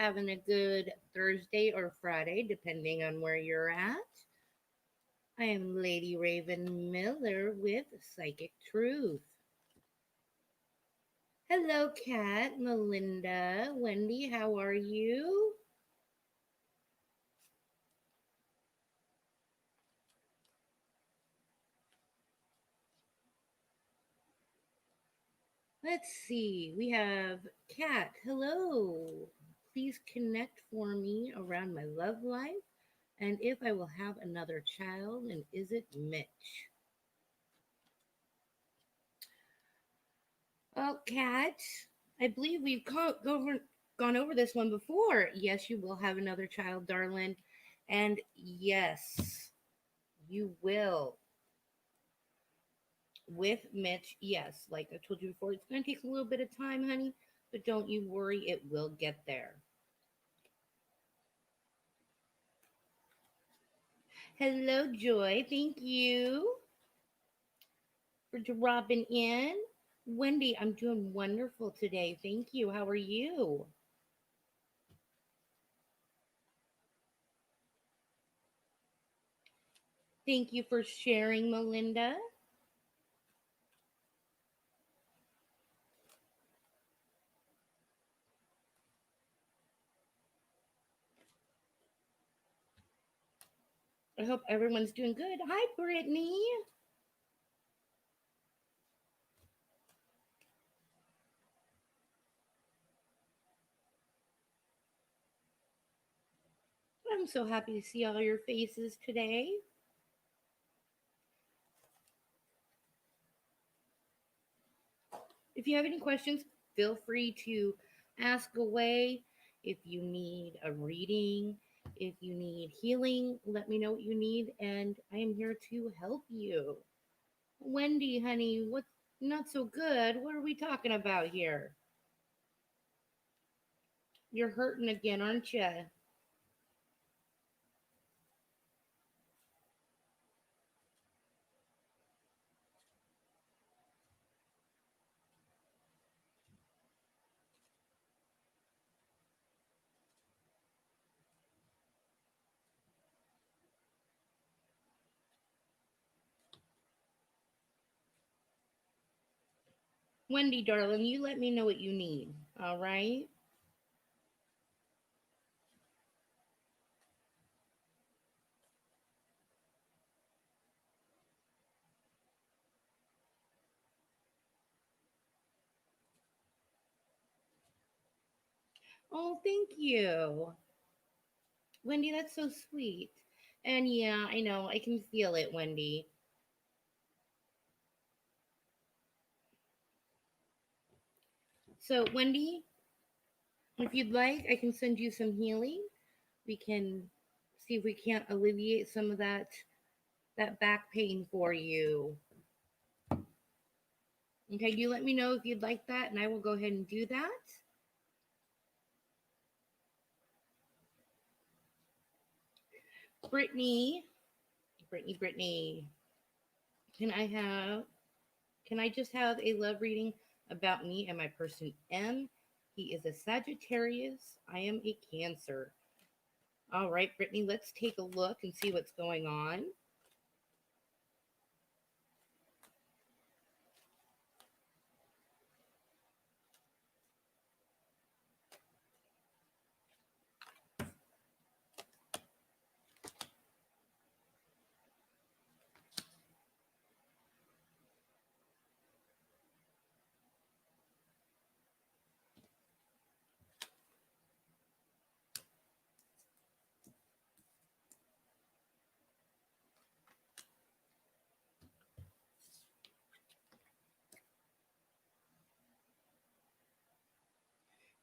having a good Thursday or Friday, depending on where you're at. I am Lady Raven Miller with Psychic Truth. Hello, Kat, Melinda, Wendy, how are you? Let's see. We have Kat. Hello. Please connect for me around my love life and if I will have another child, and is it Mitch? Oh, Kat, I believe we've gone over this one before. Yes, you will have another child, darling. And yes, you will. With Mitch, yes, like I told you before, it's going to take a little bit of time, honey, but don't you worry, it will get there. Hello, Joy. Thank you for dropping in. Wendy, I'm doing wonderful today. Thank you. How are you? Thank you for sharing, Melinda. I hope everyone's doing good. Hi, Brittany. I'm so happy to see all your faces today. If you have any questions, feel free to ask away. If you need a reading, if you need healing, let me know what you need, and I am here to help you. Wendy, honey, what's not so good? What are we talking about here? You're hurting again, aren't you? Wendy, darling, you let me know what you need, all right? Oh, thank you. Wendy, that's so sweet. And yeah, I know, I can feel it, Wendy. So, Wendy, if you'd like, I can send you some healing. We can see if we can't alleviate some of that back pain for you. Okay, you let me know if you'd like that, and I will go ahead and do that. Brittany, Brittany, can I have can I just have a love reading about me and my person M? He is a Sagittarius. I am a Cancer. All right, Brittany, let's take a look and see what's going on.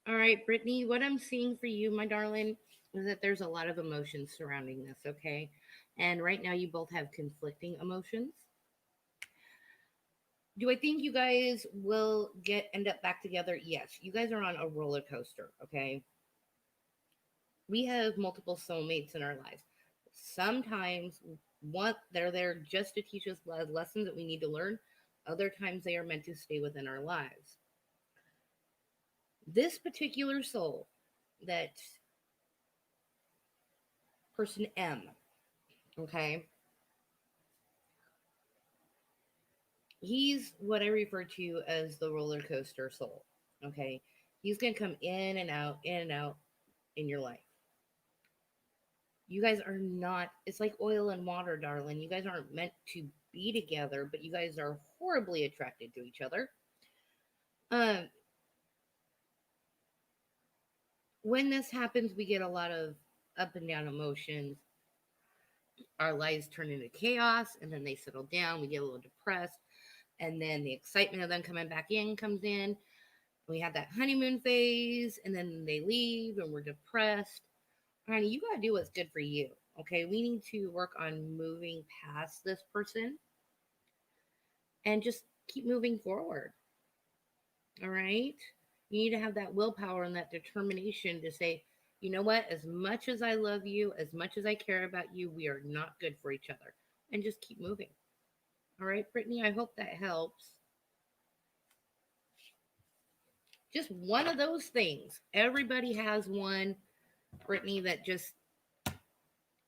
All right, Brittany, what I'm seeing for you, my darling, is that there's a lot of emotions surrounding this, okay? And right now, you both have conflicting emotions. Do I think you guys will end up back together? Yes. You guys are on a roller coaster, okay? We have multiple soulmates in our lives. Sometimes they're there just to teach us lessons that we need to learn. Other times they are meant to stay within our lives. This particular soul that person M, okay, he's what I refer to as the roller coaster soul. Okay, he's gonna come in and out in your life. You guys are not. It's like oil and water, darling. You guys aren't meant to be together, but you guys are horribly attracted to each other. Um, when this happens, we get a lot of up and down emotions. Our lives turn into chaos, and then they settle down. We get a little depressed, and then the excitement of them coming back in comes in. We have that honeymoon phase, and then they leave, and we're depressed. Honey, you gotta do what's good for you. Okay, we need to work on moving past this person and just keep moving forward. All right, you need to have that willpower and that determination to say, you know what, as much as I love you, as much as I care about you, we are not good for each other, and just keep moving. All right, Brittany, I hope that helps. Just one of those things. Everybody has one, Brittany, that just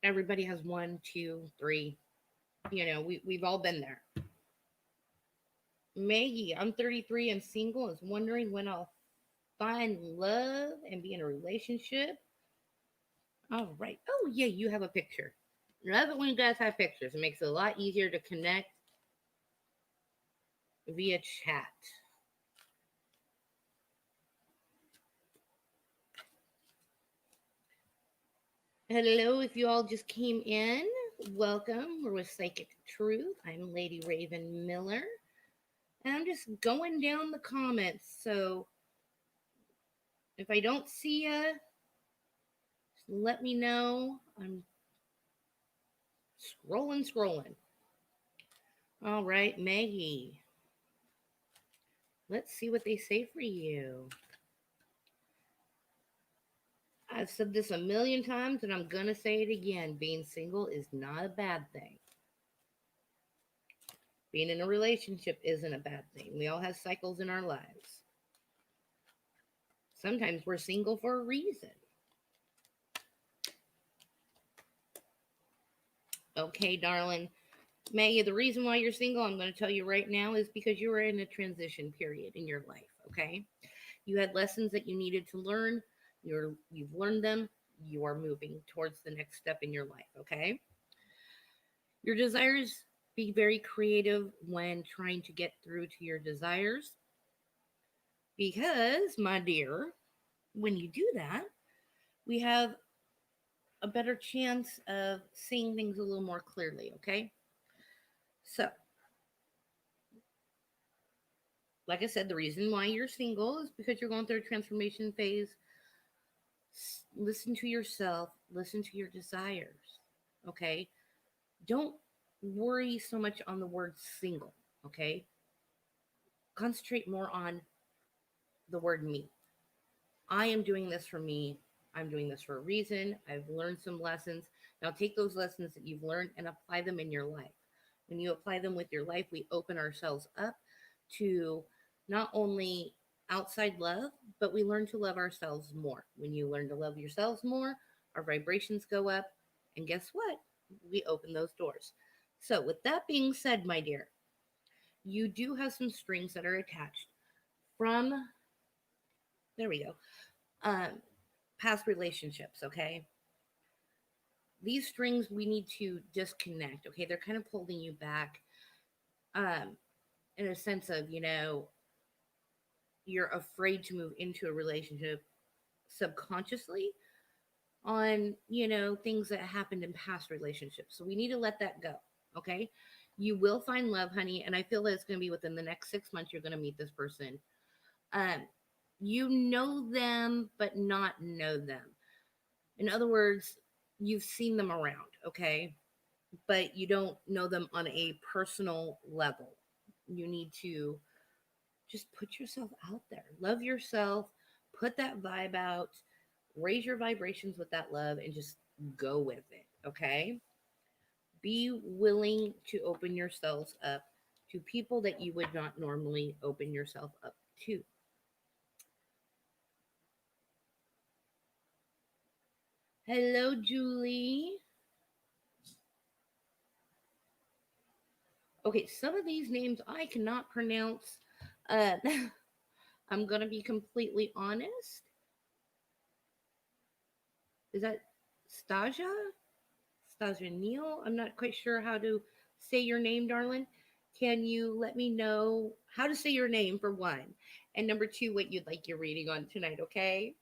everybody has one, two, three. We've all been there. Maggie, I'm 33 and single, is wondering when I'll find love and be in a relationship. All right. Oh, yeah, you have a picture. Love it when you guys have pictures. It makes it a lot easier to connect via chat. Hello, if you all just came in, welcome. We're with Psychic Truth. I'm Lady Raven Miller. And I'm just going down the comments. So if I don't see you, let me know. I'm scrolling. All right, Maggie. Let's see what they say for you. I've said this a million times and I'm going to say it again. Being single is not a bad thing. Being in a relationship isn't a bad thing. We all have cycles in our lives. Sometimes we're single for a reason. Okay, darling. Maggie, the reason why you're single, I'm going to tell you right now, is because you were in a transition period in your life, okay? You had lessons that you needed to learn. You've learned them. You are moving towards the next step in your life, okay? Your desires, be very creative when trying to get through to your desires. Because, my dear, when you do that, we have a better chance of seeing things a little more clearly, okay? So, like I said, the reason why you're single is because you're going through a transformation phase. Listen to yourself, listen to your desires, okay? Don't worry so much on the word single, okay? Concentrate more on the word me. I am doing this for me. I'm doing this for a reason. I've learned some lessons. Now take those lessons that you've learned and apply them in your life. When you apply them with your life, we open ourselves up to not only outside love, but we learn to love ourselves more. When you learn to love yourselves more, our vibrations go up. And guess what? We open those doors. So, with that being said, my dear, you do have some strings that are attached from, there we go, um, past relationships, okay? These strings we need to disconnect, okay? They're kind of holding you back um, in a sense of, you're afraid to move into a relationship subconsciously on, things that happened in past relationships. So we need to let that go, okay? You will find love, honey, and I feel that it's going to be within the next 6 months you're going to meet this person. Um, you know them, but not know them. In other words, you've seen them around, okay? But you don't know them on a personal level. You need to just put yourself out there. Love yourself, put that vibe out, raise your vibrations with that love, and just go with it, okay? Be willing to open yourselves up to people that you would not normally open yourself up to. Hello, Julie. Okay, some of these names I cannot pronounce. Uh, I'm gonna be completely honest. Is that Stasia? Stasia Neal? I'm not quite sure how to say your name, darling. Can you let me know how to say your name for one? And number two, what you'd like your reading on tonight, okay?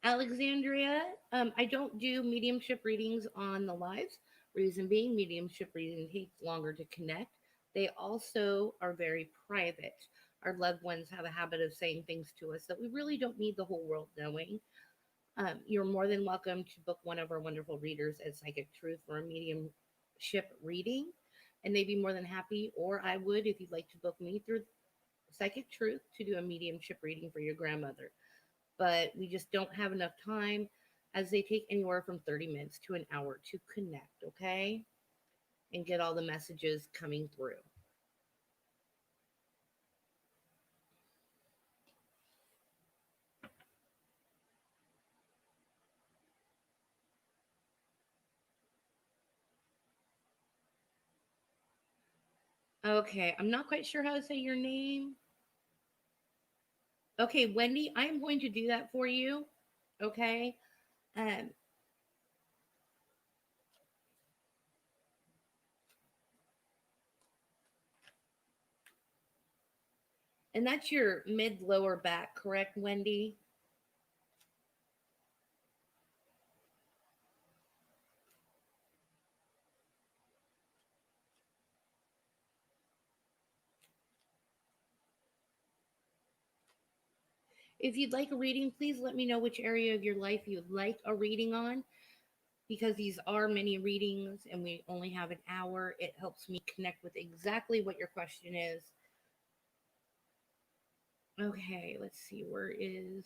Alexandria, I don't do mediumship readings on the lives. Reason being, mediumship reading takes longer to connect. They also are very private. Our loved ones have a habit of saying things to us that we really don't need the whole world knowing. You're more than welcome to book one of our wonderful readers at Psychic Truth for a mediumship reading. And they'd be more than happy, or I would, if you'd like to book me through Psychic Truth to do a mediumship reading for your grandmother. But we just don't have enough time as they take anywhere from 30 minutes to an hour to connect, okay? And get all the messages coming through. Okay, I'm not quite sure how to say your name. Okay, Wendy, I am going to do that for you. Okay. Um, and that's your mid lower back, correct, Wendy? If you'd like a reading, please let me know which area of your life you'd like a reading on because these are mini readings and we only have an hour. It helps me connect with exactly what your question is. Okay, let's see. Where is.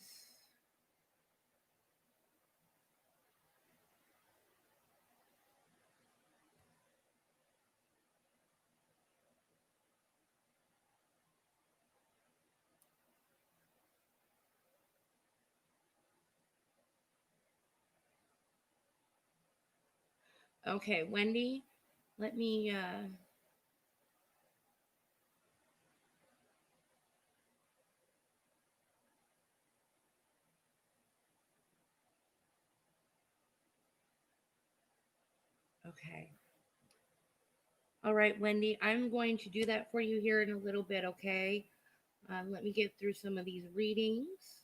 Okay, Wendy, let me. Okay. All right, Wendy, I'm going to do that for you here in a little bit, okay? Let me get through some of these readings.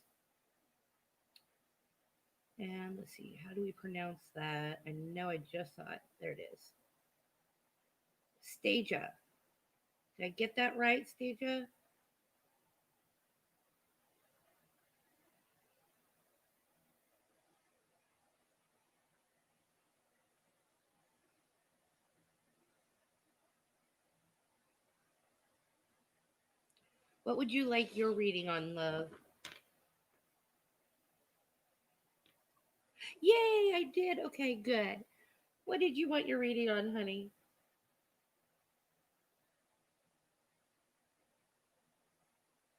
And let's see, how do we pronounce that? I know I just saw it. There it is. Stasia. Did I get that right, Stasia? What would you like your reading on, love? Yay, I did. Okay, good. What did you want your reading on, honey?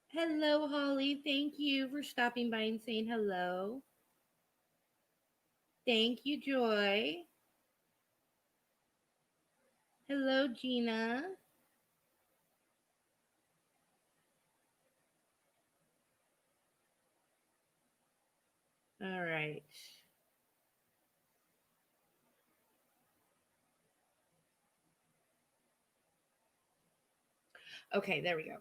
Hello, Holly. Thank you for stopping by and saying hello. Thank you, Joy. Hello, Gina. All right. Okay, there we go.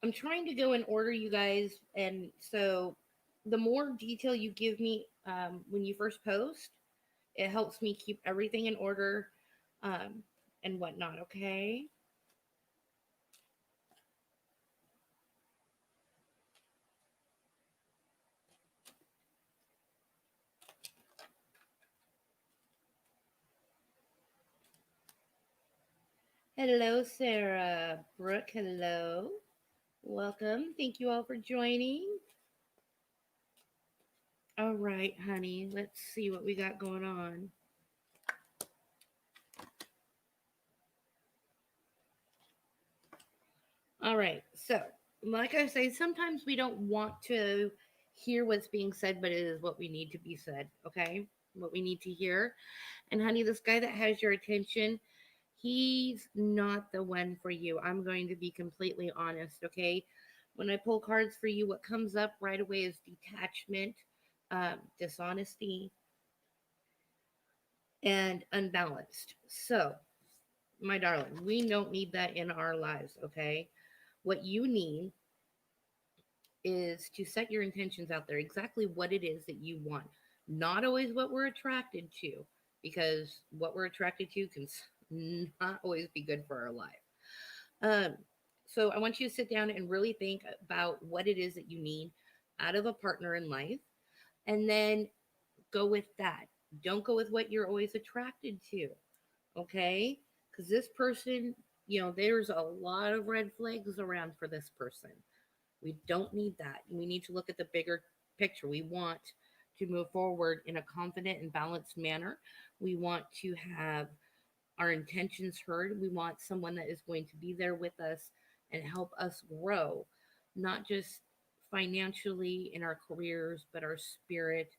I'm trying to go in order, you guys. And so the more detail you give me when you first post, it helps me keep everything in order um, and whatnot, okay? Hello, Sarah. Brooke, hello. Welcome. Thank you all for joining. All right, honey. Let's see what we got going on. All right. So, like I say, sometimes we don't want to hear what's being said, but it is what we need to be said. Okay. What we need to hear. And honey, this guy that has your attention, he's not the one for you. I'm going to be completely honest. Okay. When I pull cards for you, what comes up right away is detachment, dishonesty, and unbalanced. So, my darling, we don't need that in our lives. Okay. What you need is to set your intentions out there, exactly what it is that you want, not always what we're attracted to, because what we're attracted to can not always be good for our life. Um, so I want you to sit down and really think about what it is that you need out of a partner in life, and then go with that. Don't go with what you're always attracted to, okay? Because this person, there's a lot of red flags around for this person. We don't need that. We need to look at the bigger picture. We want to move forward in a confident and balanced manner. We want to have our intentions heard. We want someone that is going to be there with us and help us grow, not just financially in our careers, but our spirit,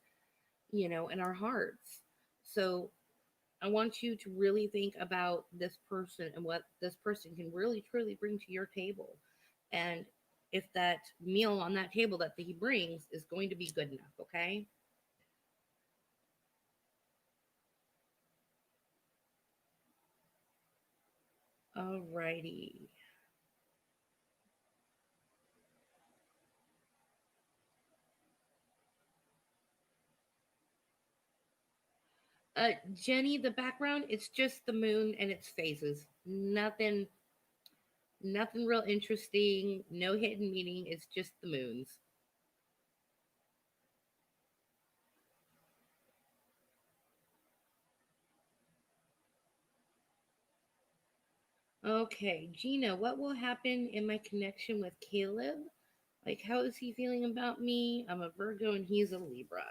and our hearts. So I want you to really think about this person and what this person can really truly bring to your table. And if that meal on that table that he brings is going to be good enough, okay? Alrighty. Jenny, the background, it's just the moon and its phases. Nothing real interesting, no hidden meaning, it's just the moons. Okay, Gina, what will happen in my connection with Caleb? Like, how is he feeling about me? I'm a Virgo and he's a Libra.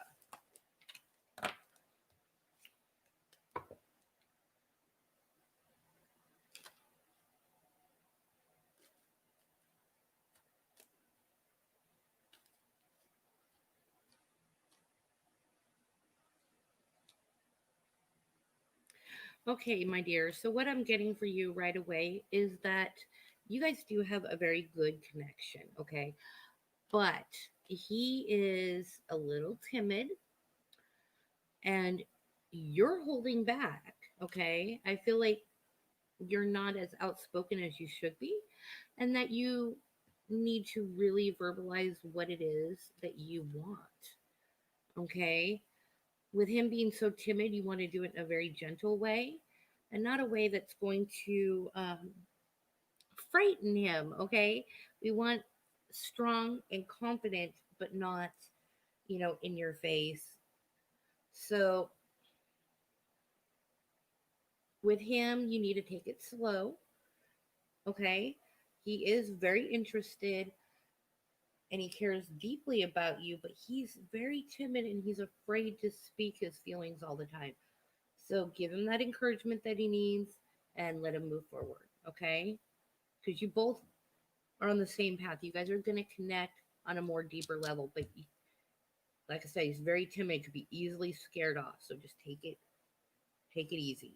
Okay, my dear. So, what I'm getting for you right away is that you guys do have a very good connection, okay? But he is a little timid and you're holding back, okay? I feel like you're not as outspoken as you should be, and that you need to really verbalize what it is that you want, okay? With him being so timid, you want to do it in a very gentle way and not a way that's going to frighten him, okay? We want strong and confident, but not, in your face. So with him, you need to take it slow, okay? He is very interested and he cares deeply about you, but he's very timid and he's afraid to speak his feelings all the time. So give him that encouragement that he needs and let him move forward, okay? Because you both are on the same path. You guys are going to connect on a more deeper level, but like I said, he's very timid, could be easily scared off. So just take it easy.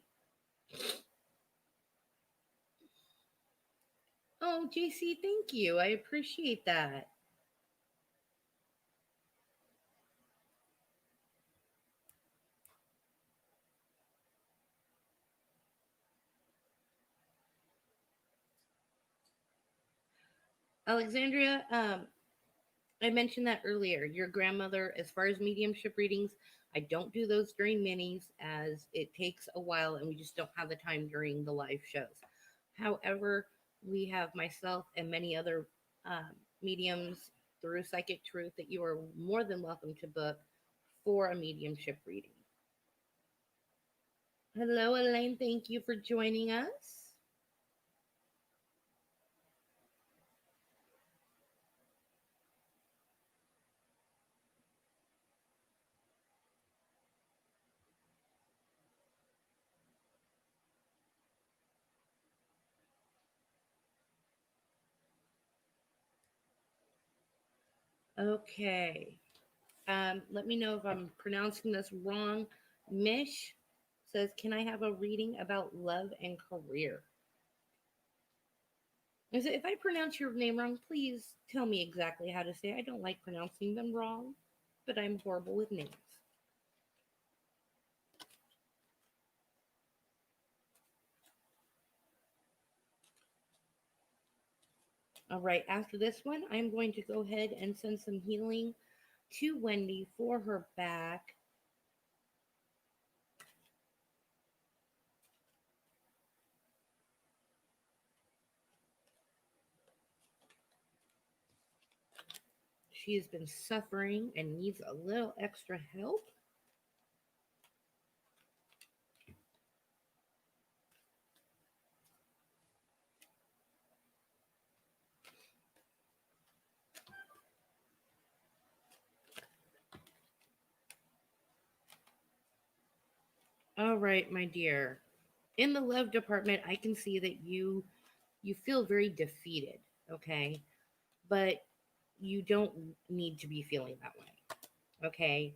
Oh, JC, thank you. I appreciate that. Alexandria, I mentioned that earlier. Your grandmother, as far as mediumship readings, I don't do those during minis as it takes a while and we just don't have the time during the live shows. However, we have myself and many other mediums through Psychic Truth that you are more than welcome to book for a mediumship reading. Hello, Elaine. Thank you for joining us. Okay. Let me know if I'm pronouncing this wrong. Mish says, "Can I have a reading about love and career?" If I pronounce your name wrong, please tell me exactly how to say it. I don't like pronouncing them wrong, but I'm horrible with names. All right, after this one, I'm going to go ahead and send some healing to Wendy for her back. She has been suffering and needs a little extra help. All right, my dear. In the love department, I can see that you feel very defeated, okay? But you don't need to be feeling that way, okay?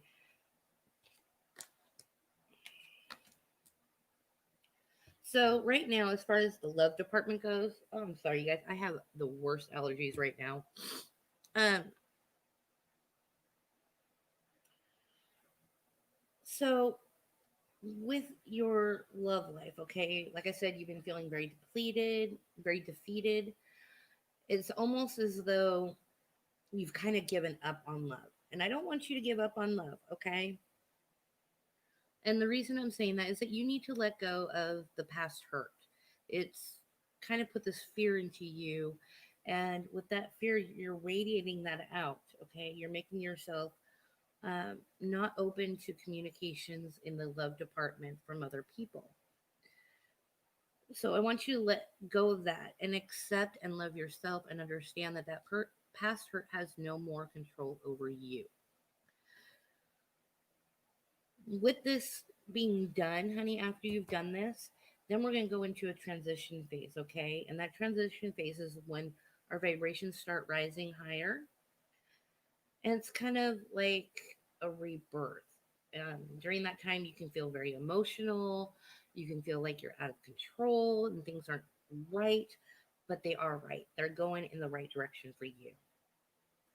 So right now, as far as the love department goes, oh, I'm sorry, you guys, I have the worst allergies right now. Um, so with your love life, okay, like I said, you've been feeling very depleted, very defeated. It's almost as though you've kind of given up on love. And I don't want you to give up on love, okay? And the reason I'm saying that is that you need to let go of the past hurt. It's kind of put this fear into you. And with that fear, you're radiating that out, okay? You're making yourself not open to communications in the love department from other people. So I want you to let go of that and accept and love yourself and understand that past hurt has no more control over you. With this being done, honey, after you've done this, then we're going to go into a transition phase, okay? And that transition phase is when our vibrations start rising higher. And it's kind of like a rebirth. During that time, you can feel very emotional. You can feel like you're out of control and things aren't right, but they are right. They're going in the right direction for you,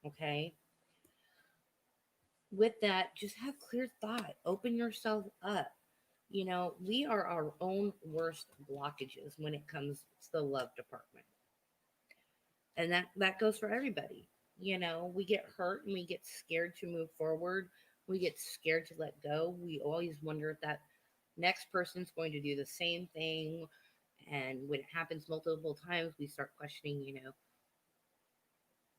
okay? With that, just have clear thought, open yourself up. You know, we are our own worst blockages when it comes to the love department. And that goes for everybody. You know, we get hurt and we get scared to move forward. We get scared to let go. We always wonder if that next person's going to do the same thing. And when it happens multiple times, we start questioning,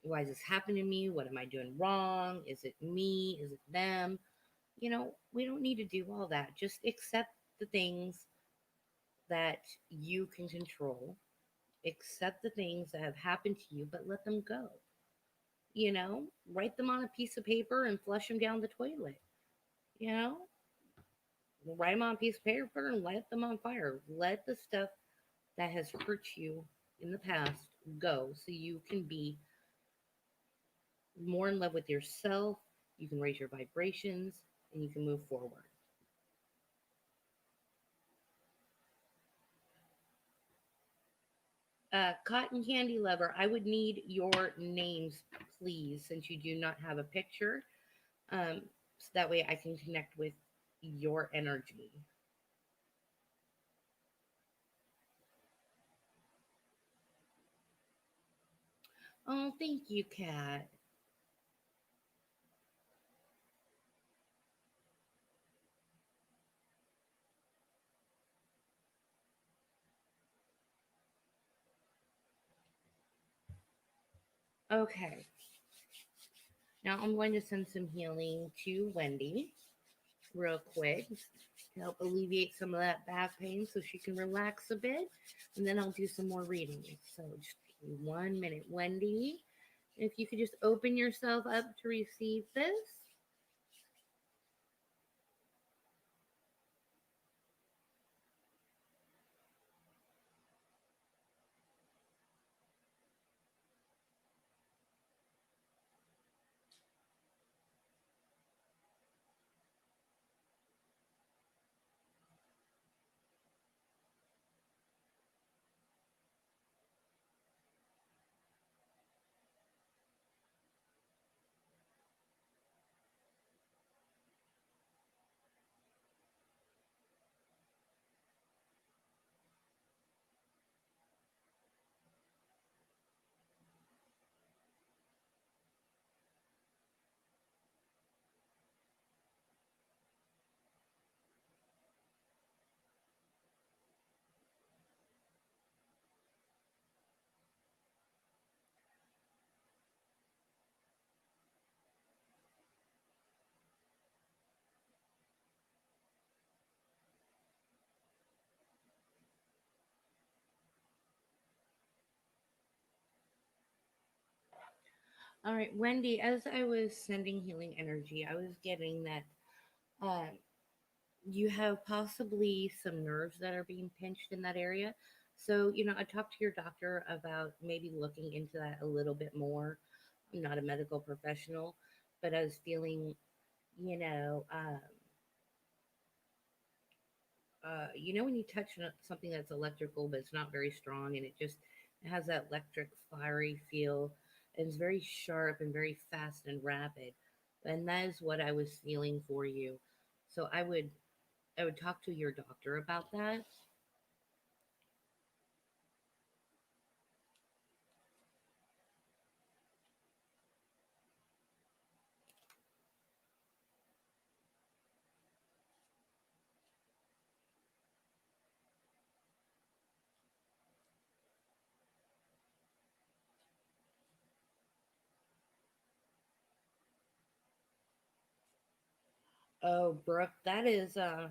why is this happening to me? What am I doing wrong? Is it me? Is it them? We don't need to do all that. Just accept the things that you can control, accept the things that have happened to you, but let them go. Write them on a piece of paper and flush them down the toilet. You know, write them on a piece of paper and light them on fire. Let the stuff that has hurt you in the past go so you can be more in love with yourself. You can raise your vibrations and you can move forward. Cotton Candy Lover, I would need your names, please, since you do not have a picture. So that way I can connect with your energy. Oh, thank you, Kat. Okay, now I'm going to send some healing to Wendy real quick to help alleviate some of that back pain so she can relax a bit. And then I'll do some more reading. So just give me 1 minute, Wendy. If you could just open yourself up to receive this. All right, Wendy, as I was sending healing energy, I was getting that um, you have possibly some nerves that are being pinched in that area. So, I talked to your doctor about maybe looking into that a little bit more. I'm not a medical professional, but I was feeling, you know, um, when you touch something that's electrical, but it's not very strong, and it has that electric fiery feel, and it's very sharp and very fast and rapid, and that is what I was feeling for you. So I would talk to your doctor about that. Oh, Brooke, that is a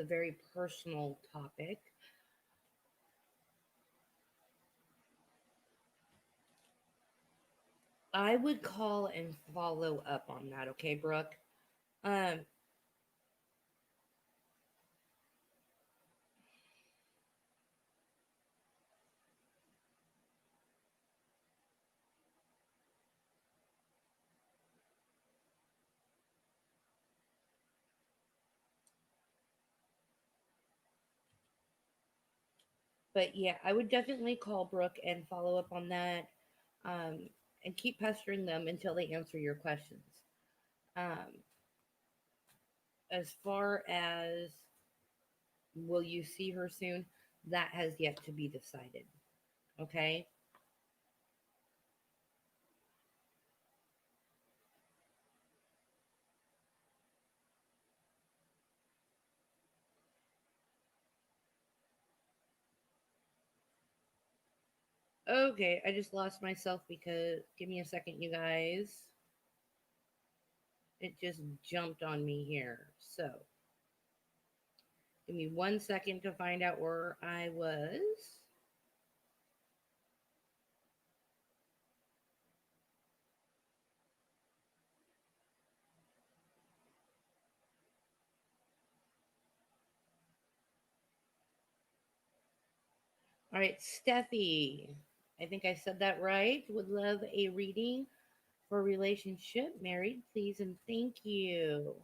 very personal topic. I would call and follow up on that, okay, Brooke? Um, but yeah, I would definitely call Brooke and follow up on that, um, and keep pestering them until they answer your questions. Um, as far as will you see her soon, that has yet to be decided. Okay. Okay, I just lost myself because give me a second, you guys. It just jumped on me here. So give me 1 second to find out where I was. All right, Steffi. I think I said that right. Would love a reading for relationship, married, please, and thank you.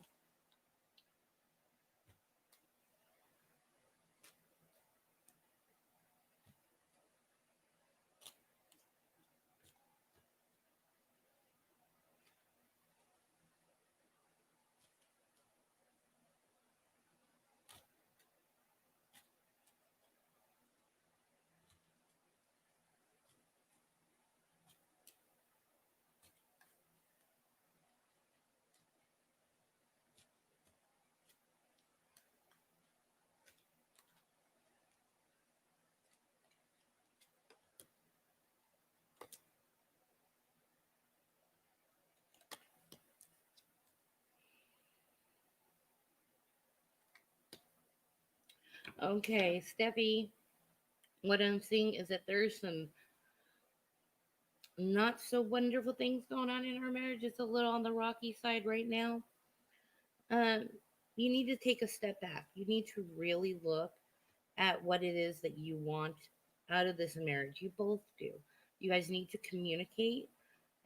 Okay, Steffi, what I'm seeing is that there's some not so wonderful things going on in our marriage. It's a little on the rocky side right now. Um, you need to take a step back. You need to really look at what it is that you want out of this marriage. You both do. You guys need to communicate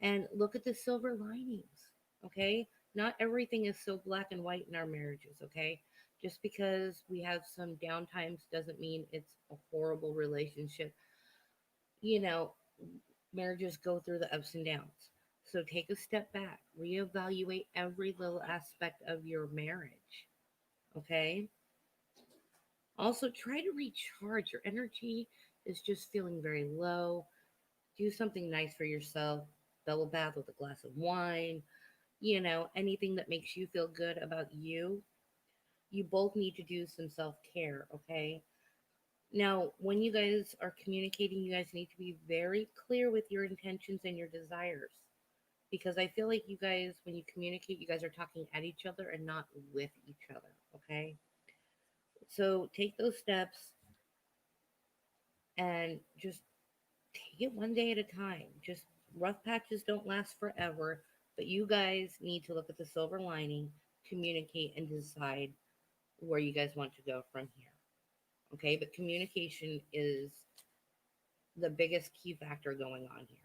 and look at the silver linings. Okay, not everything is so black and white in our marriages. Okay, just because we have some downtimes doesn't mean it's a horrible relationship. you know Marriages go through the ups and downs. So take a step back, reevaluate every little aspect of your marriage. Okay, also try to recharge. Your energy is just feeling very low. Do something nice for yourself. Double bath with a glass of wine. Anything that makes you feel good about you. You both need to do some self-care. Okay, now when you guys are communicating, you guys need to be very clear with your intentions and your desires, because I feel like you guys, when you communicate, you guys are talking at each other and not with each other. Okay, so take those steps and just take it one day at a time. Just rough patches don't last forever, but you guys need to look at the silver lining, communicate, and decide where you guys want to go from here. Okay, but communication is the biggest key factor going on here.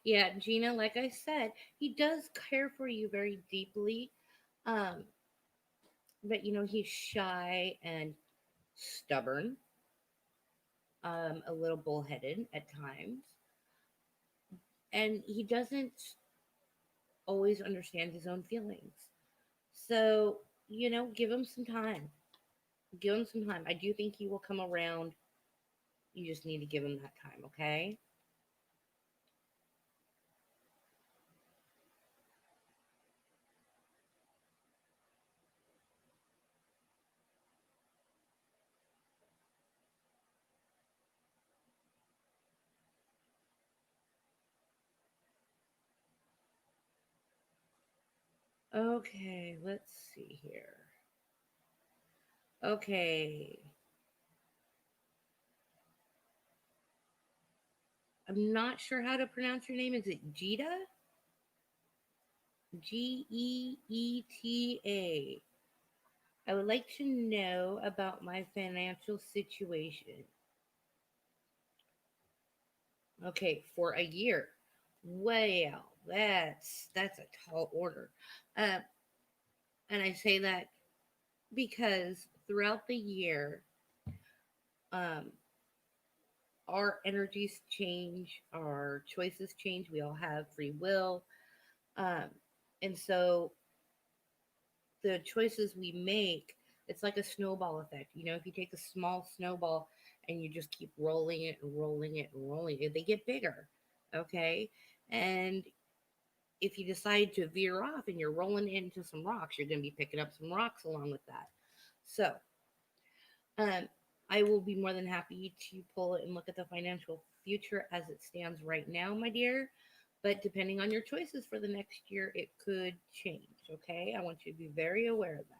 Yeah, Gina, like I said, he does care for you very deeply. Um, but he's shy and stubborn, a little bullheaded at times, and he doesn't always understand his own feelings. So, give him some time. Give him some time. I do think he will come around. You just need to give him that time, okay? Okay, let's see here. Okay. I'm not sure how to pronounce your name. Is it Gita? Geeta. I would like to know about my financial situation. Okay, for a year. Well, that's a tall order. Uh, and I say that because throughout the year, um, our energies change, our choices change. We all have free will. Um, and so the choices we make, it's like a snowball effect. If you take a small snowball and you just keep rolling it and rolling it and rolling it, they get bigger. Okay. And if you decide to veer off and you're rolling into some rocks, you're going to be picking up some rocks along with that. So, um, I will be more than happy to pull it and look at the financial future as it stands right now, my dear. But depending on your choices for the next year, it could change. Okay. I want you to be very aware of that.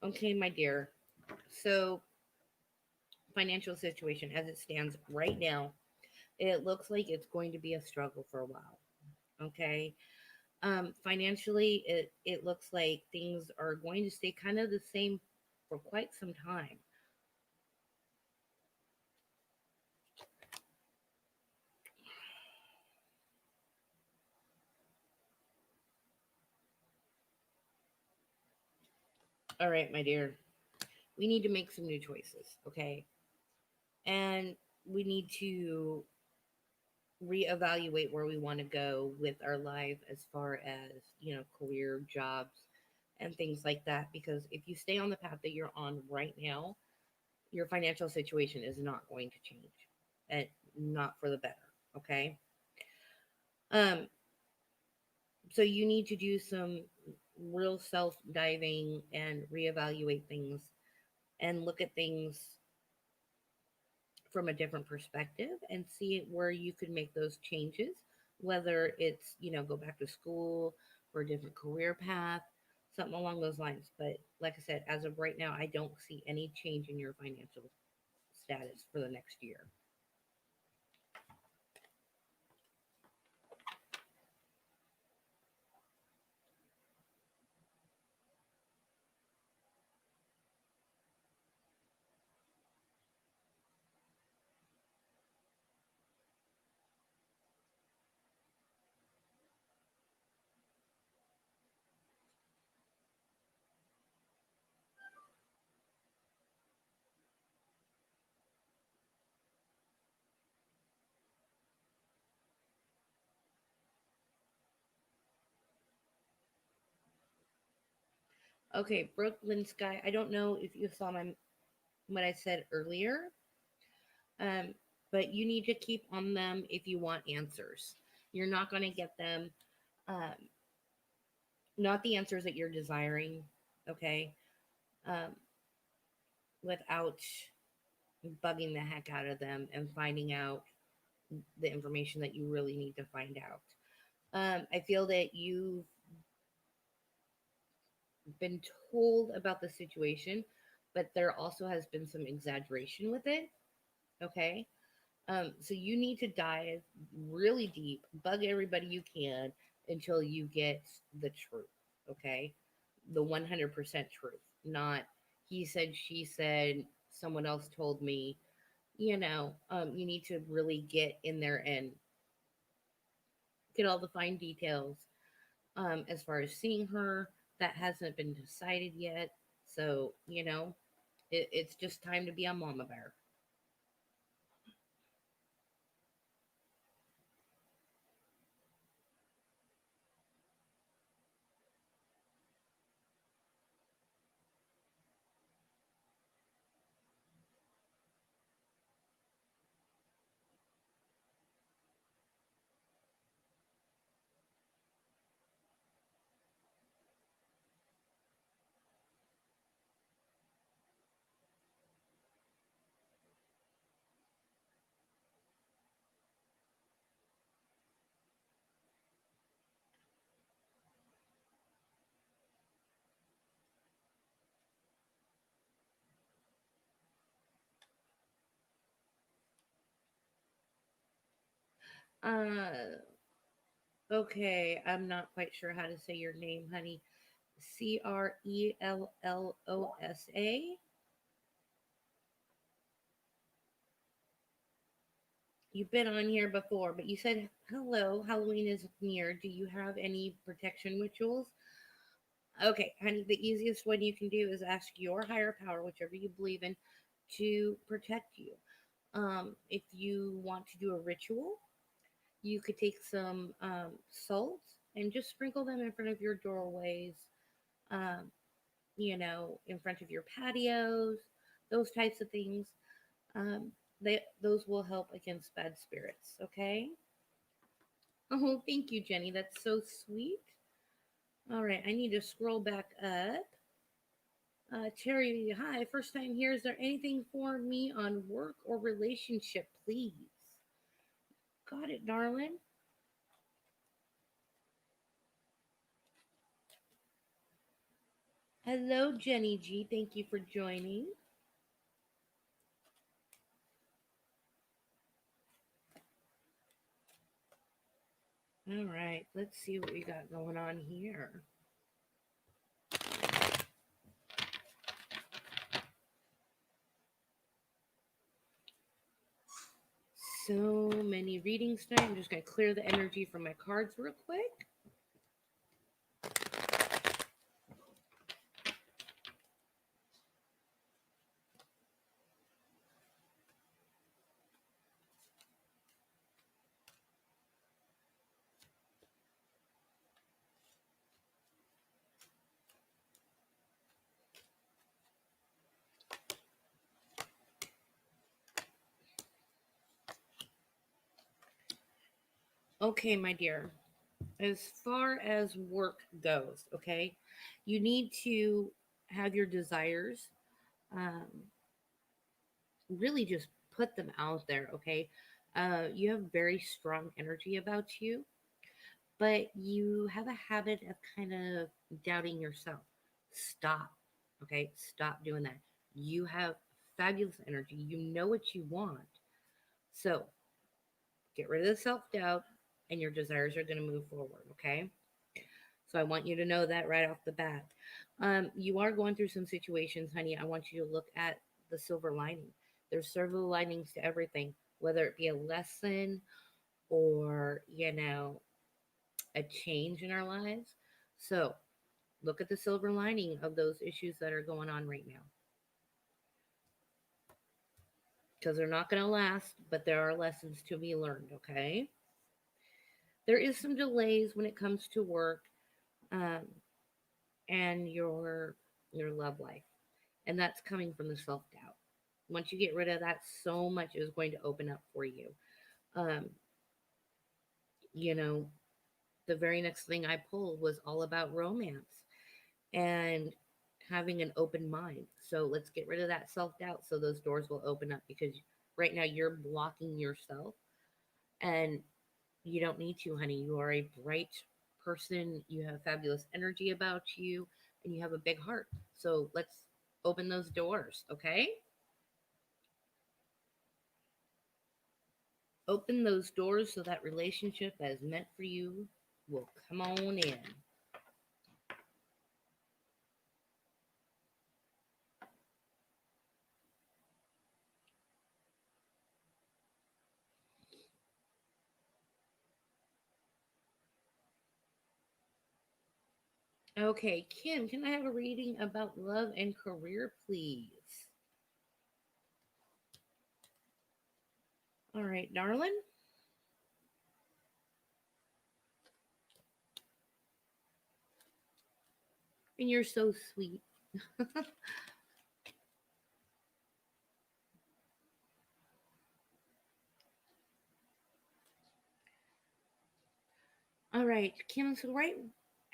Okay, my dear. So, financial situation as it stands right now, it looks like it's going to be a struggle for a while. Okay. Financially, it looks like things are going to stay kind of the same for quite some time. All right, my dear. We need to make some new choices. Okay. And we need to reevaluate where we want to go with our life as far as, career, jobs, and things like that. Because if you stay on the path that you're on right now, your financial situation is not going to change and not for the better. Okay. Um, so you need to do some real self diving and reevaluate things and look at things from a different perspective and see where you could make those changes, whether it's, go back to school for a different career path, something along those lines. But like I said, as of right now, I don't see any change in your financial status for the next year. Okay, Brooklyn Sky. I don't know if you saw my what I said earlier, um, but you need to keep on them if you want answers. You're not going to get them, um, not the answers that you're desiring, okay, um, without bugging the heck out of them and finding out the information that you really need to find out. I feel that you've been told about the situation, but there also has been some exaggeration with it. Okay. So you need to dive really deep, bug everybody you can until you get the truth. Okay. The 100% truth, not he said, she said, someone else told me. You need to really get in there and get all the fine details. As far as seeing her, that hasn't been decided yet. So, it's just time to be a mama bear. Uh, okay, I'm not quite sure how to say your name, honey. Crellosa. You've been on here before, but you said, hello, Halloween is near. Do you have any protection rituals? Okay, honey, the easiest one you can do is ask your higher power, whichever you believe in, to protect you. If you want to do a ritual, you could take some salt and just sprinkle them in front of your doorways, um, in front of your patios, those types of things. Those will help against bad spirits. Okay. Oh, thank you, Jenny. That's so sweet. All right, I need to scroll back up. Terry, hi. First time here. Is there anything for me on work or relationship, please? Got it, darling. Hello, Jenny G. Thank you for joining. All right, let's see what we got going on here. So many readings tonight. I'm just going to clear the energy from my cards real quick. Okay, my dear. As far as work goes, okay, you need to have your desires, um, really just put them out there, okay? You have very strong energy about you, but you have a habit of kind of doubting yourself. Stop, okay? Stop doing that. You have fabulous energy. You know what you want. So get rid of the self doubt, and your desires are going to move forward, okay? So I want you to know that right off the bat. You are going through some situations, honey. I want you to look at the silver lining. There's silver linings to everything, whether it be a lesson or, a change in our lives. So look at the silver lining of those issues that are going on right now, because they're not going to last, but there are lessons to be learned, okay? There is some delays when it comes to work, um, and your your love life. And that's coming from the self doubt. Once you get rid of that, so much is going to open up for you. Um, you know, the very next thing I pulled was all about romance and having an open mind. So let's get rid of that self doubt so those doors will open up, because right now you're blocking yourself, and you don't need to, honey. You are a bright person. You have fabulous energy about you, and you have a big heart. So let's open those doors, okay? Open those doors so that relationship that is meant for you will come on in. Okay, Kim, can I have a reading about love and career, please? All right, darling. And you're so sweet. All right, Kim. So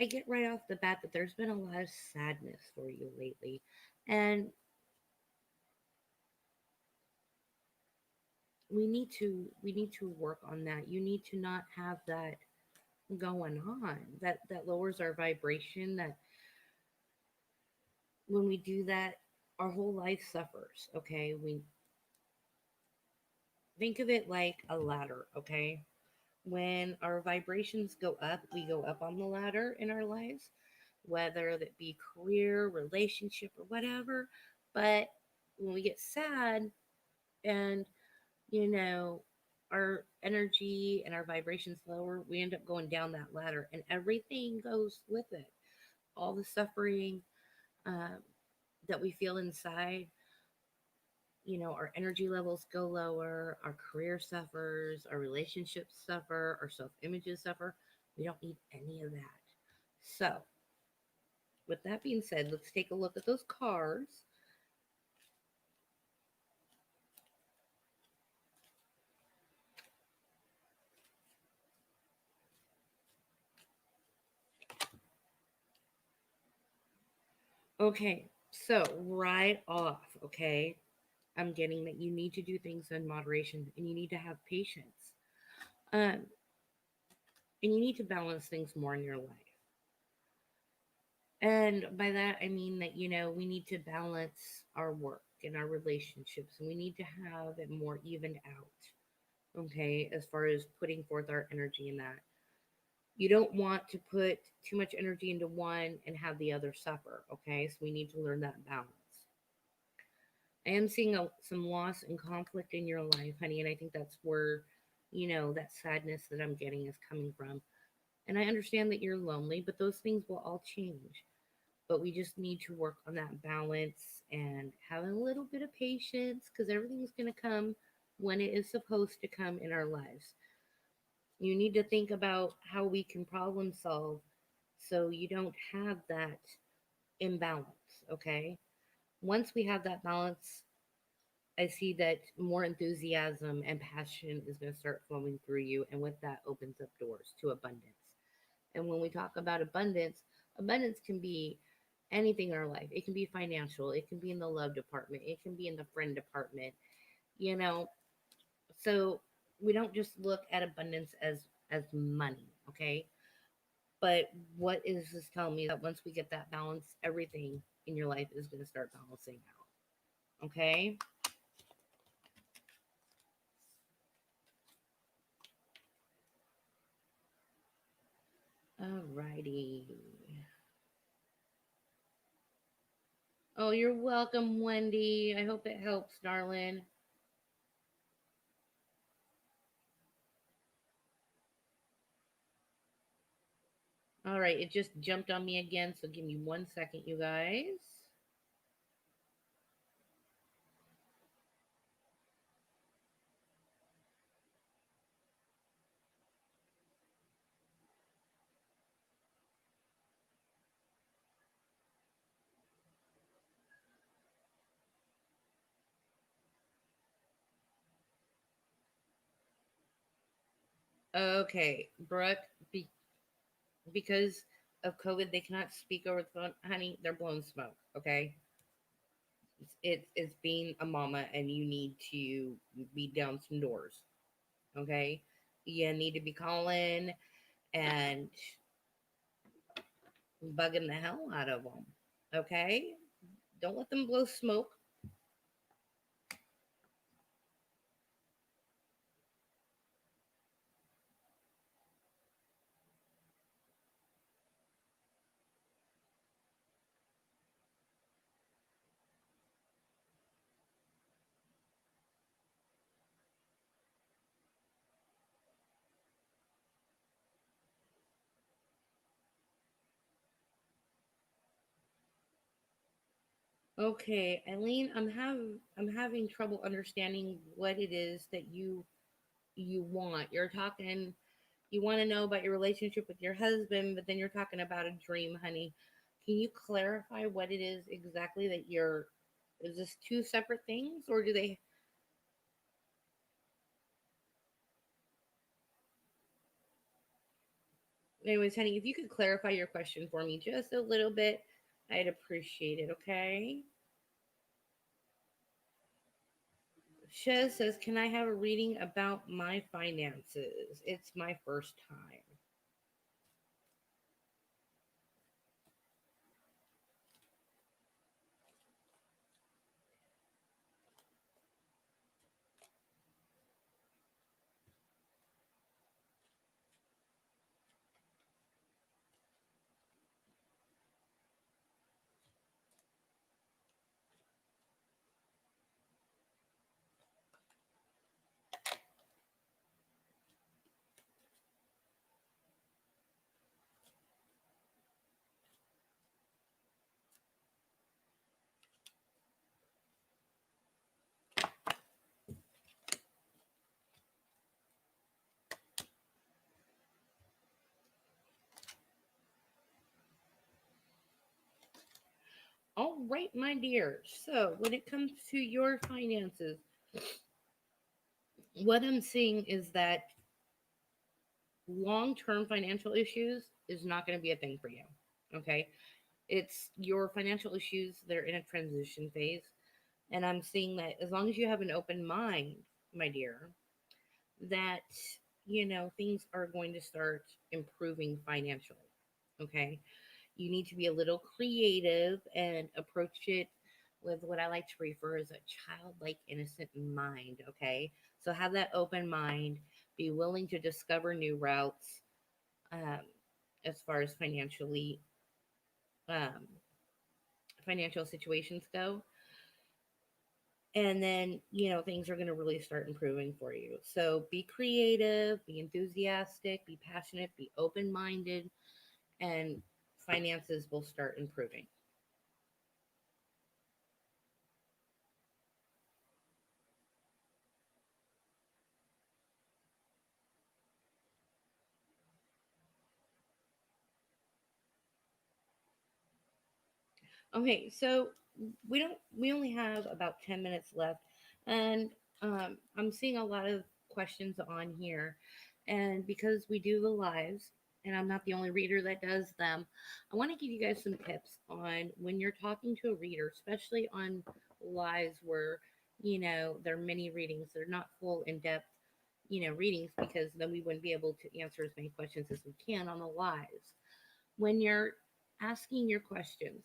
I get right off the bat that there's been a lot of sadness for you lately, and we need to work on that. You need to not have that going on. That lowers our vibration. That when we do that, our whole life suffers. Okay, we think of it like a ladder. Okay, when our vibrations go up, we go up on the ladder in our lives, whether that be career, relationship, or whatever. But when we get sad and, you know, our energy and our vibrations lower, we end up going down that ladder, and everything goes with it. All the suffering um, that we feel inside, our energy levels go lower, our career suffers, our relationships suffer, our self images suffer. We don't need any of that. So, with that being said, let's take a look at those cards. Okay, so right off, okay, I'm getting that you need to do things in moderation and you need to have patience. Um, and you need to balance things more in your life. And by that, I mean that, we need to balance our work and our relationships, and we need to have it more evened out, okay, as far as putting forth our energy in that. You don't want to put too much energy into one and have the other suffer, okay? So we need to learn that balance. I am seeing some loss and conflict in your life, honey, and I think that's where, that sadness that I'm getting is coming from. And I understand that you're lonely, but those things will all change. But we just need to work on that balance and having a little bit of patience, because everything's going to come when it is supposed to come in our lives. You need to think about how we can problem solve so you don't have that imbalance, okay? Once we have that balance, I see that more enthusiasm and passion is going to start flowing through you, and with that opens up doors to abundance. And when we talk about abundance, abundance can be anything in our life. It can be financial, it can be in the love department, it can be in the friend department, you know. So we don't just look at abundance as money, okay? But what is this telling me? That once we get that balance, everything in your life is going to start balancing out, okay? Alrighty. Oh, you're welcome, Wendy. I hope it helps, darling. All right, it just jumped on me again, so give me 1 second, you guys. Okay, Brooke, because of COVID, they cannot speak over the phone. Honey, they're blowing smoke. Okay, it's being a mama, and you need to beat down some doors. Okay, you need to be calling and bugging the hell out of them. Okay, don't let them blow smoke. Okay, Eileen, I'm having trouble understanding what it is that you want. You're talking, you want to know about your relationship with your husband, but then you're talking about a dream, honey. Can you clarify what it is exactly that you're? Is this two separate things, or do they? Anyways, honey, if you could clarify your question for me just a little bit, I'd appreciate it. Okay. Shez says, "Can I have a reading about my finances? It's my first time." All right, my dear. So, when it comes to your finances, what I'm seeing is that long term financial issues is not going to be a thing for you. Okay. It's your financial issues, they're in a transition phase. And I'm seeing that as long as you have an open mind, my dear, that, things are going to start improving financially. Okay. You need to be a little creative and approach it with what I like to refer as a childlike, innocent mind. Okay. So have that open mind, be willing to discover new routes um, as far as um, financial situations go. And then, things are going to really start improving for you. So be creative, be enthusiastic, be passionate, be open minded, and finances will start improving. Okay, so we only have about 10 minutes left, and I'm seeing a lot of questions on here, and because we do the lives, and I'm not the only reader that does them, I want to give you guys some tips on when you're talking to a reader, especially on lives where they're mini readings, they're not full in depth readings, because then we wouldn't be able to answer as many questions as we can on the lives. When you're asking your questions,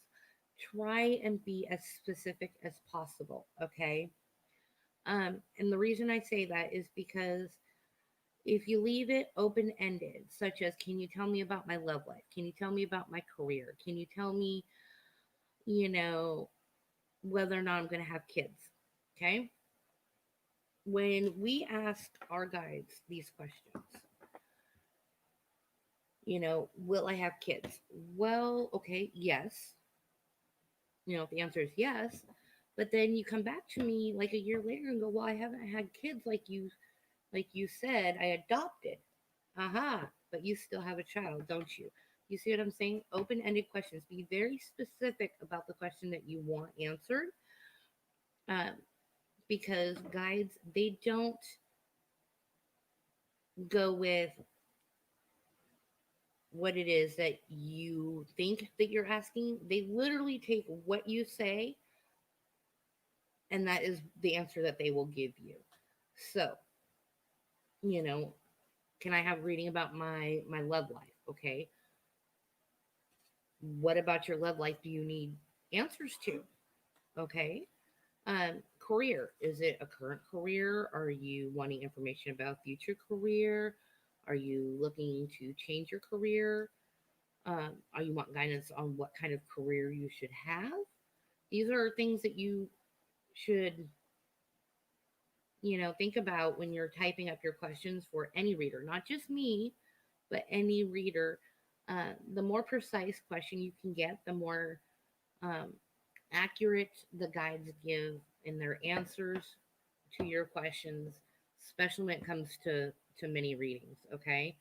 try and be as specific as possible. Okay. And the reason I say that is because if you leave it open ended, such as, can you tell me about my love life? Can you tell me about my career? Can you tell me, you know, whether or not I'm going to have kids? Okay. When we ask our guides these questions, will I have kids? Well, okay, yes. If the answer is yes, but then you come back to me like a year later and go, well, I haven't had kids like you said, I adopted. Aha, but you still have a child, don't you? You see what I'm saying? Open-ended questions. Be very specific about the question that you want answered, um, because guides, they don't go with what it is that you think that you're asking. They literally take what you say, and that is the answer that they will give you. So, you know, can I have reading about my love life? Okay. What about your love life do you need answers to? Okay. Career. Is it a current career? Are you wanting information about future career? Are you looking to change your career? Are you want guidance on what kind of career you should have? These are things that you should, think about when you're typing up your questions for any reader, not just me, but any reader. The more precise question you can get, the more um, accurate the guides give in their answers to your questions, especially when it comes to many readings. Okay.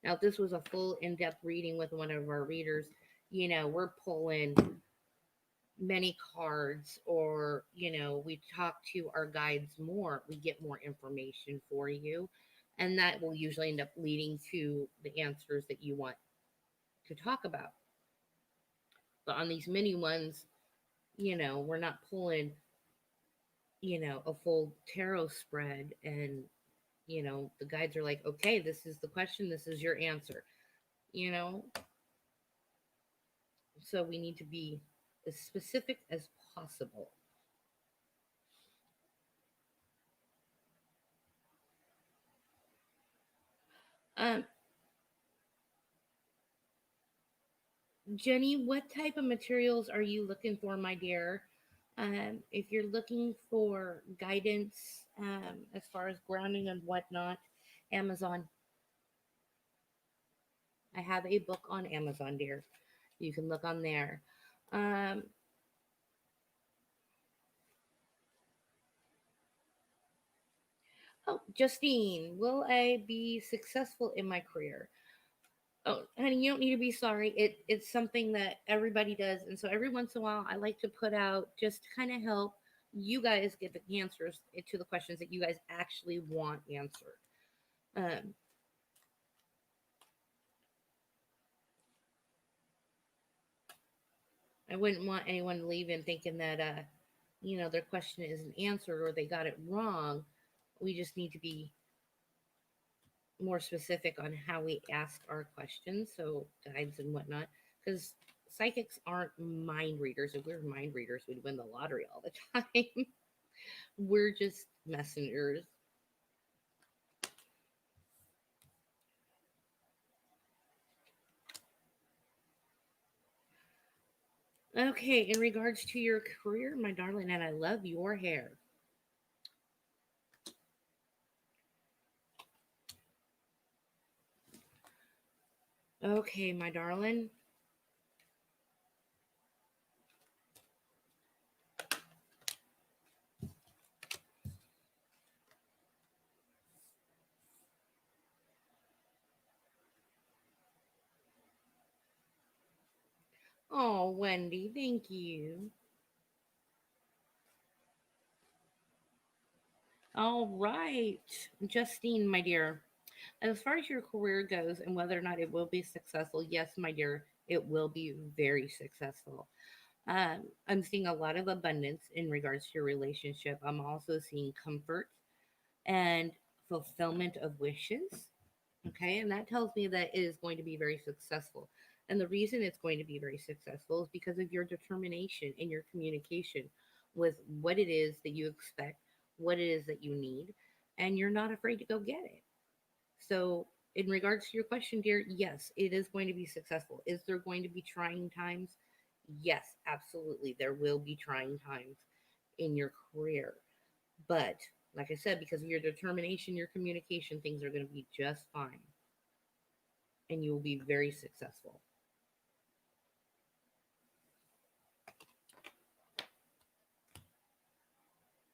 Now, if this was a full in depth reading with one of our readers, we're pulling many cards, or we talk to our guides more, we get more information for you, and that will usually end up leading to the answers that you want to talk about. But on these mini ones, we're not pulling a full tarot spread, and the guides are like, okay, this is the question, this is your answer, you know so we need to be as specific as possible. um Jenny, what type of materials are you looking for, my dear? If you're looking for guidance, as far as grounding and whatnot, Amazon. I have a book on Amazon, dear. You can look on there. Um, oh, Justine, will I be successful in my career? Oh, honey, you don't need to be sorry. It's something that everybody does, and so every once in a while, I like to put out just to kind of help you guys get the answers to the questions that you guys actually want answered. Um, I wouldn't want anyone to leave in thinking that their question isn't answered or they got it wrong. We just need to be more specific on how we ask our questions, so guides and whatnot, because psychics aren't mind readers. If we were mind readers, we'd win the lottery all the time. We're just messengers. Okay, in regards to your career, my darling, and I love your hair. Okay, my darling. Oh, Wendy, thank you. All right, Justine, my dear. As far as your career goes and whether or not it will be successful, yes, my dear, it will be very successful. I'm seeing a lot of abundance in regards to your relationship. I'm also seeing comfort and fulfillment of wishes. Okay, and that tells me that it is going to be very successful. And the reason it's going to be very successful is because of your determination and your communication with what it is that you expect, what it is that you need, and you're not afraid to go get it. So, in regards to your question, dear, yes, it is going to be successful. Is there going to be trying times? Yes, absolutely. There will be trying times in your career. But, like I said, because of your determination, your communication, things are going to be just fine and you will be very successful.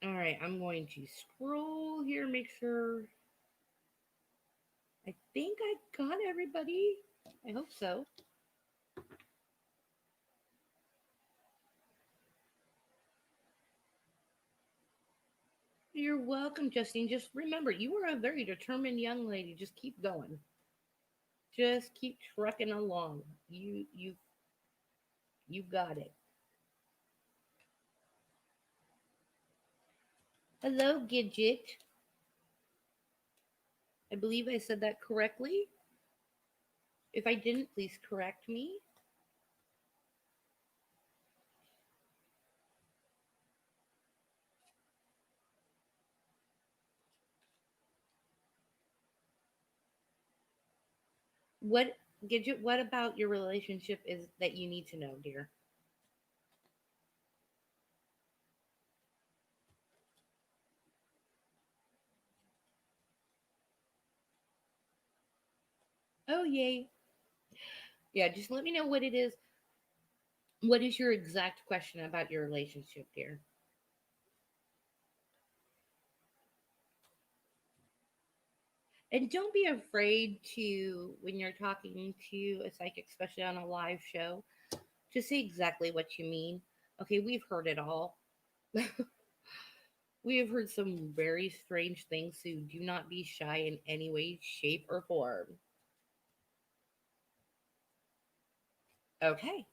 All right, I'm going to scroll here, make sure. I think I got everybody. I hope so. You're welcome, Justine. Just remember, you are a very determined young lady. Just keep going. Just keep trucking along. You got it. Hello, Gidget. I believe I said that correctly. If I didn't, please correct me. What Gidget? What about your relationship is that you need to know, dear? Oh, yay! Yeah, just let me know what it is. What is your exact question about your relationship, dear? And don't be afraid to, when you're talking to a psychic, especially on a live show, to say exactly what you mean. Okay, we've heard it all. We have heard some very strange things, so do not be shy in any way, shape, or form. Okay,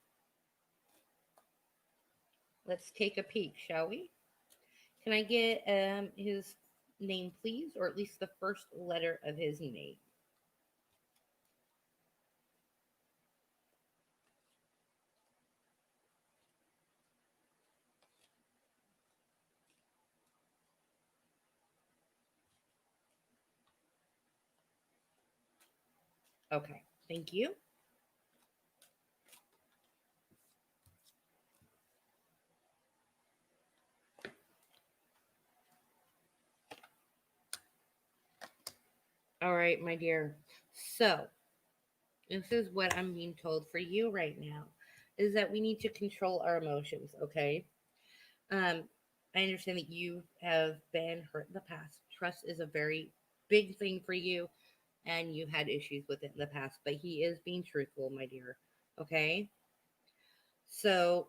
let's take a peek, shall we? Can I get his name, please, or at least the first letter of his name? Okay, thank you. All right, my dear. So, this is what I'm being told for you right now is that we need to control our emotions, okay? Um, I understand that you have been hurt in the past. Trust is a very big thing for you, and you've had issues with it in the past, but he is being truthful, my dear, okay? So,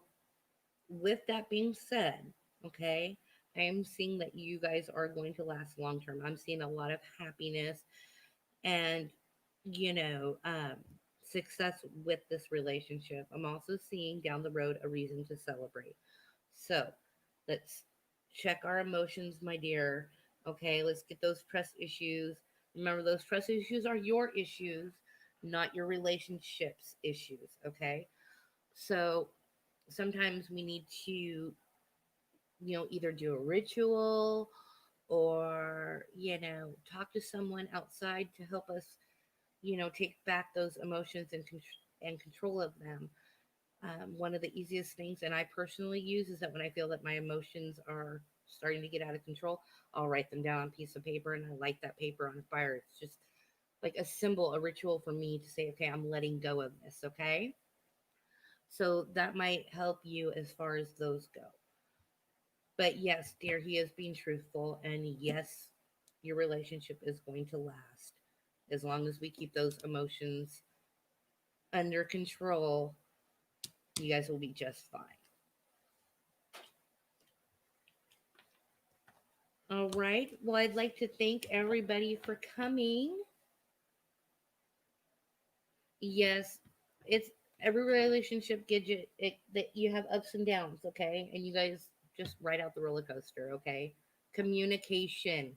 with that being said, okay, I am seeing that you guys are going to last long term. I'm seeing a lot of happiness and you know success with this relationship. I'm also seeing down the road a reason to celebrate. So let's check our emotions, my dear. Okay, let's get those trust issues. Remember, those trust issues are your issues, not your relationships issues. Okay, so sometimes we need to either do a ritual or talk to someone outside to help us take back those emotions and control of them. One of the easiest things, and I personally use, is that when I feel that my emotions are starting to get out of control, I'll write them down on a piece of paper and I light that paper on fire. It's just like a symbol, a ritual for me to say, okay, I'm letting go of this, okay? So that might help you as far as those go. But yes, dear, he is being truthful, and yes, your relationship is going to last as long as we keep those emotions under control. You guys will be just fine. All right. Well, I'd like to thank everybody for coming. Yes, it's every relationship gadget that you have ups and downs, okay? And you guys just ride out the roller coaster, okay? Communication.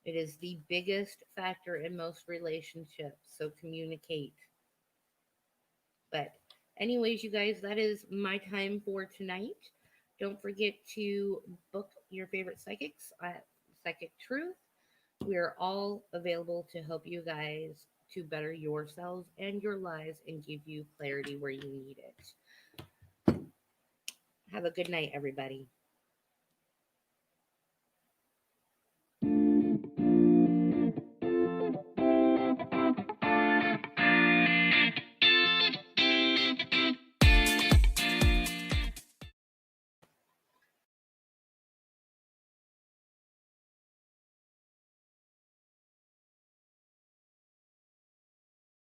It is the biggest factor in most relationships. So communicate. But, anyways, you guys, that is my time for tonight. Don't forget to book your favorite psychics at Psychic Truth. We're all available to help you guys to better yourselves and your lives and give you clarity where you need it. Have a good night, everybody.